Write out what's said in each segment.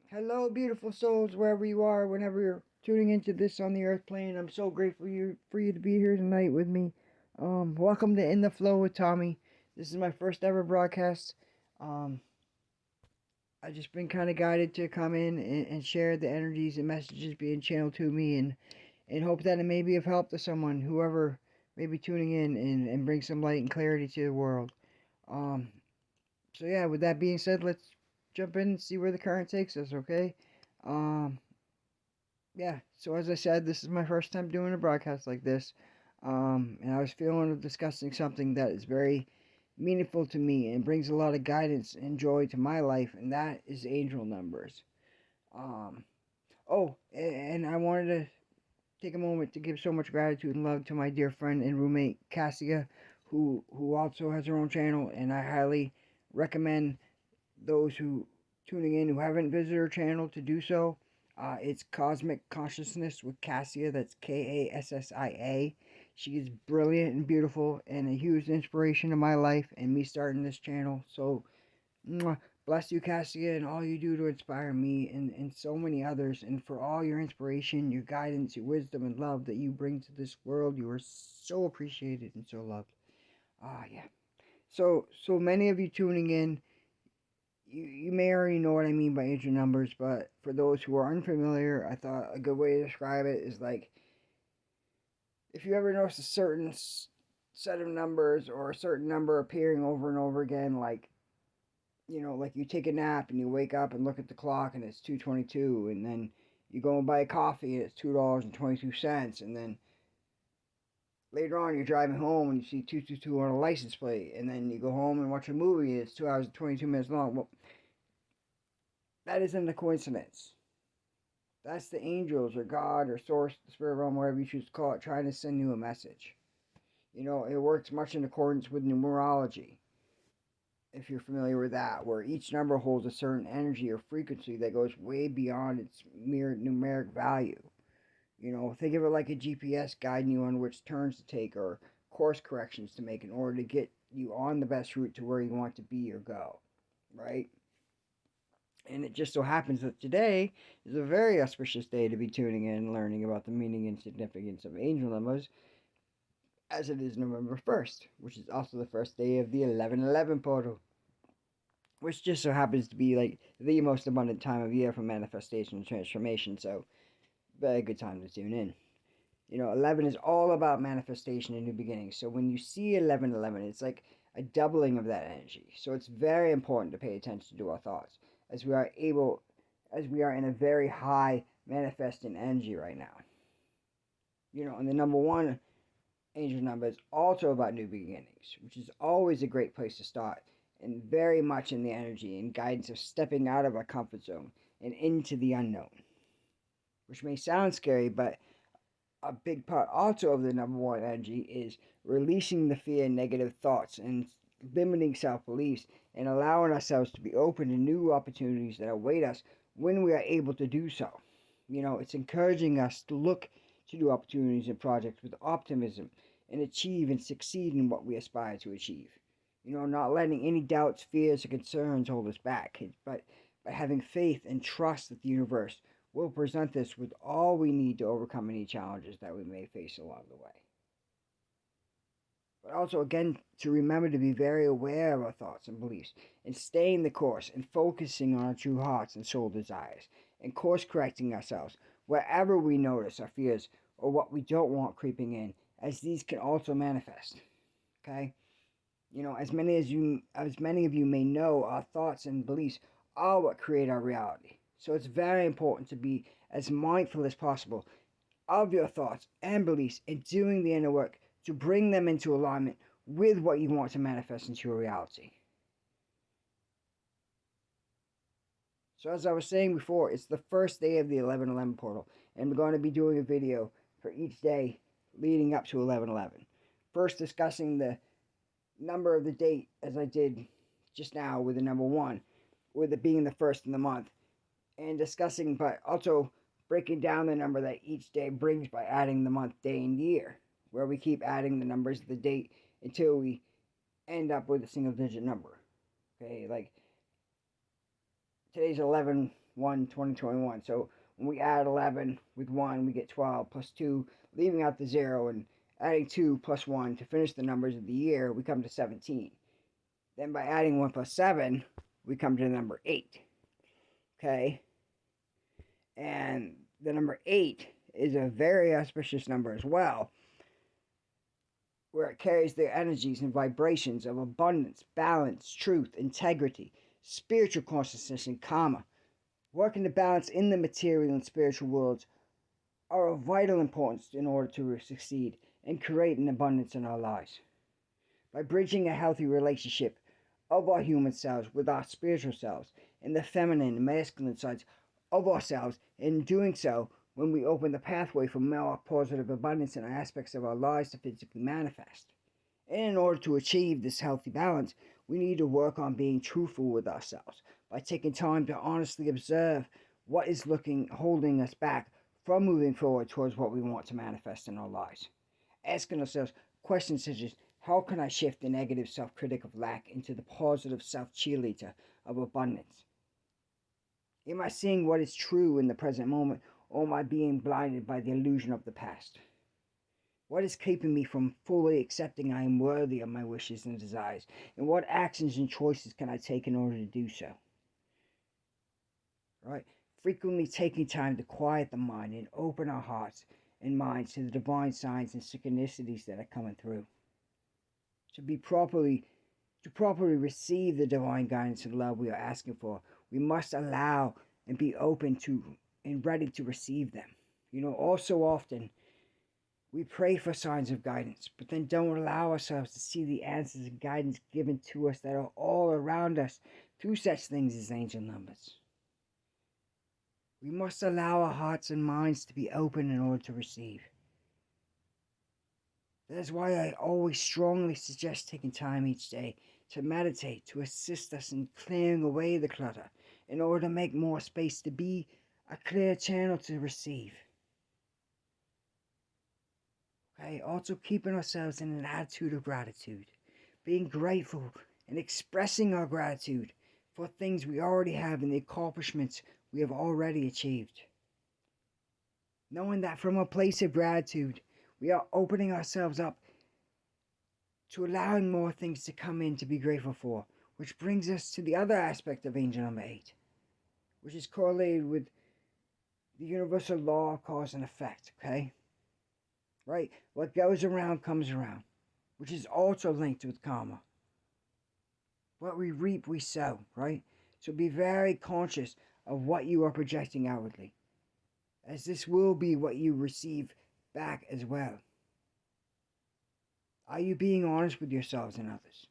Hello, beautiful souls, wherever you are, whenever you're tuning into this on the earth plane. I'm so grateful for you to be here tonight with me. Welcome to In the Flow with Tommy. This is my first ever broadcast. Um, I just been kind of guided to come in and share the energies and messages being channeled to me, and hope that it may be of help to someone, whoever may be tuning in, and bring some light and clarity to the world. Um, so yeah, with that being said, let's jump in and see where the current takes us. Okay. Um, yeah, so as I said, this is my first time doing a broadcast like this. And I was feeling of discussing something that is very meaningful to me and brings a lot of guidance and joy to my life, and that is angel numbers. Um, and I wanted to take a moment to give so much gratitude and love to my dear friend and roommate Cassia, who also has her own channel, and I highly recommend those who tuning in who haven't visited her channel to do so. It's Cosmic Consciousness with Cassia. That's Kassia. She is brilliant and beautiful and a huge inspiration in my life and me starting this channel. So, mwah, bless you, Cassia, and all you do to inspire me and so many others. And for all your inspiration, your guidance, your wisdom, and love that you bring to this world. You are so appreciated and so loved. Yeah. So many of you tuning in, you may already know what I mean by angel numbers, but for those who are unfamiliar, I thought a good way to describe it is like if you ever notice a certain set of numbers or a certain number appearing over and over again, like like you take a nap and you wake up and look at the clock and it's 2:22, and then you go and buy a coffee and it's $2.22, and then later on you're driving home and you see 222 on a license plate, and then you go home and watch a movie and it's 2 hours and 22 minutes long. Well, that isn't a coincidence. That's the angels or God or source, the spirit realm, whatever you choose to call it, trying to send you a message. It works much in accordance with numerology, if you're familiar with that, where each number holds a certain energy or frequency that goes way beyond its mere numeric value. Think of it like a GPS guiding you on which turns to take or course corrections to make in order to get you on the best route to where you want to be or go, right? And it just so happens that today is a very auspicious day to be tuning in and learning about the meaning and significance of angel numbers, as it is November 1st, which is also the first day of the 1111 portal, which just so happens to be like the most abundant time of year for manifestation and transformation. So, very good time to tune in. 11 is all about manifestation and new beginnings. So, when you see 1111, it's like a doubling of that energy. So, it's very important to pay attention to our thoughts as we are in a very high manifesting energy right now. And the number one angel number is also about new beginnings, which is always a great place to start, and very much in the energy and guidance of stepping out of our comfort zone and into the unknown, which may sound scary, but a big part also of the number one energy is releasing the fear and negative thoughts and limiting self beliefs and allowing ourselves to be open to new opportunities that await us when we are able to do so. It's encouraging us to look to new opportunities and projects with optimism and achieve and succeed in what we aspire to achieve. Not letting any doubts, fears, or concerns hold us back, but by having faith and trust that the universe will present us with all we need to overcome any challenges that we may face along the way. But also, again, to remember to be very aware of our thoughts and beliefs and staying the course and focusing on our true hearts and soul desires and course correcting ourselves wherever we notice our fears or what we don't want creeping in, as these can also manifest. Okay? As many of you may know, our thoughts and beliefs are what create our reality. So it's very important to be as mindful as possible of your thoughts and beliefs and doing the inner work to bring them into alignment with what you want to manifest into your reality. So as I was saying before, it's the first day of the 1111 portal, and we're going to be doing a video for each day leading up to 1111. First, discussing the number of the date, as I did just now with the number one, with it being the first in the month, and discussing, but also breaking down the number that each day brings by adding the month, day, and year, where we keep adding the numbers of the date until we end up with a single digit number. Okay, like today's 11 1, 2021. So when we add 11 with 1, we get 12 plus 2, leaving out the 0 and adding 2 plus 1 to finish the numbers of the year, we come to 17. Then by adding 1 plus 7, we come to the number 8. Okay? And the number 8 is a very auspicious number as well, where it carries the energies and vibrations of abundance, balance, truth, integrity, spiritual consciousness, and karma. Working to balance in the material and spiritual worlds are of vital importance in order to succeed and create an abundance in our lives. By bridging a healthy relationship of our human selves with our spiritual selves and the feminine and masculine sides of ourselves, in doing so, when we open the pathway for more positive abundance in aspects of our lives to physically manifest. And in order to achieve this healthy balance, we need to work on being truthful with ourselves by taking time to honestly observe what is holding us back from moving forward towards what we want to manifest in our lives. Asking ourselves questions such as, how can I shift the negative self-critic of lack into the positive self-cheerleader of abundance? Am I seeing what is true in the present moment, or am I being blinded by the illusion of the past? What is keeping me from fully accepting I am worthy of my wishes and desires? And what actions and choices can I take in order to do so? Right? Frequently taking time to quiet the mind and open our hearts and minds to the divine signs and synchronicities that are coming through. To properly receive the divine guidance and love we are asking for, we must allow and be open to and ready to receive them. All so often, we pray for signs of guidance, but then don't allow ourselves to see the answers and guidance given to us that are all around us through such things as angel numbers. We must allow our hearts and minds to be open in order to receive. That is why I always strongly suggest taking time each day to meditate, to assist us in clearing away the clutter, in order to make more space to be a clear channel to receive. Okay, also keeping ourselves in an attitude of gratitude, being grateful and expressing our gratitude for things we already have and the accomplishments we have already achieved. Knowing that from a place of gratitude, we are opening ourselves up to allowing more things to come in to be grateful for, which brings us to the other aspect of angel number 8, which is correlated with the universal law of cause and effect, okay? Right? What goes around comes around, which is also linked with karma. What we reap, we sow, right? So be very conscious of what you are projecting outwardly, as this will be what you receive back as well. Are you being honest with yourselves and others?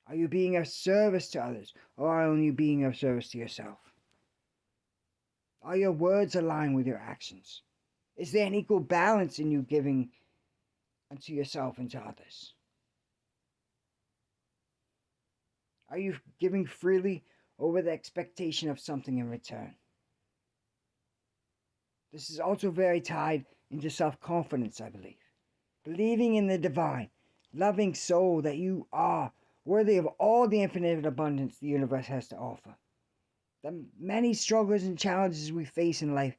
Are you being of service to others, or are you being of service to yourself? Are your words aligned with your actions? Is there an equal balance in you giving unto yourself and to others? Are you giving freely or with the expectation of something in return? This is also very tied into self-confidence, I believe. Believing in the divine, loving soul that you are worthy of all the infinite abundance the universe has to offer. The many struggles and challenges we face in life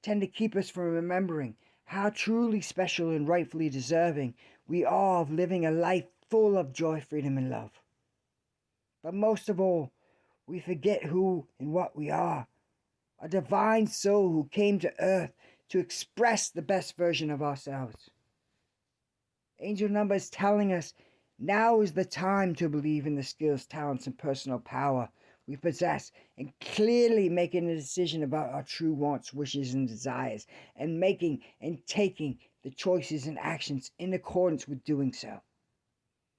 tend to keep us from remembering how truly special and rightfully deserving we are of living a life full of joy, freedom, and love. But most of all, we forget who and what we are. A divine soul who came to earth to express the best version of ourselves. Angel number is telling us now is the time to believe in the skills, talents, and personal power we possess, and clearly making a decision about our true wants, wishes, and desires, and making and taking the choices and actions in accordance with doing so.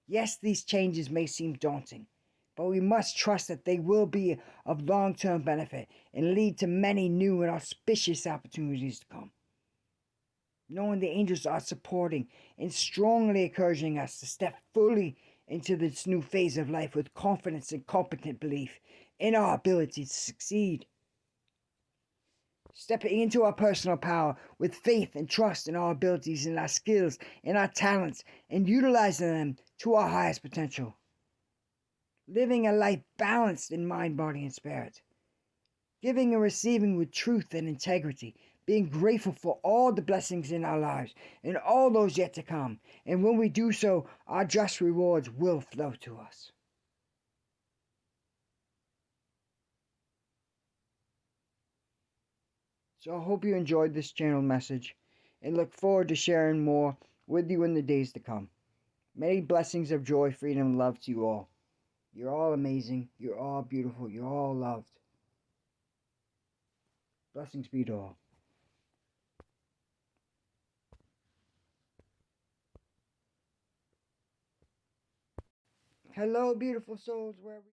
Yes, these changes may seem daunting, but we must trust that they will be of long-term benefit and lead to many new and auspicious opportunities to come. Knowing the angels are supporting and strongly encouraging us to step fully into this new phase of life with confidence and competent belief in our ability to succeed. Stepping into our personal power with faith and trust in our abilities and our skills and our talents, and utilizing them to our highest potential. Living a life balanced in mind, body, and spirit. giving and receiving with truth and integrity, being grateful for all the blessings in our lives and all those yet to come. And when we do so, our just rewards will flow to us. So I hope you enjoyed this channel message and look forward to sharing more with you in the days to come. Many blessings of joy, freedom, and love to you all. You're all amazing. You're all beautiful. You're all loved. Blessings be to all. Hello, beautiful souls, wherever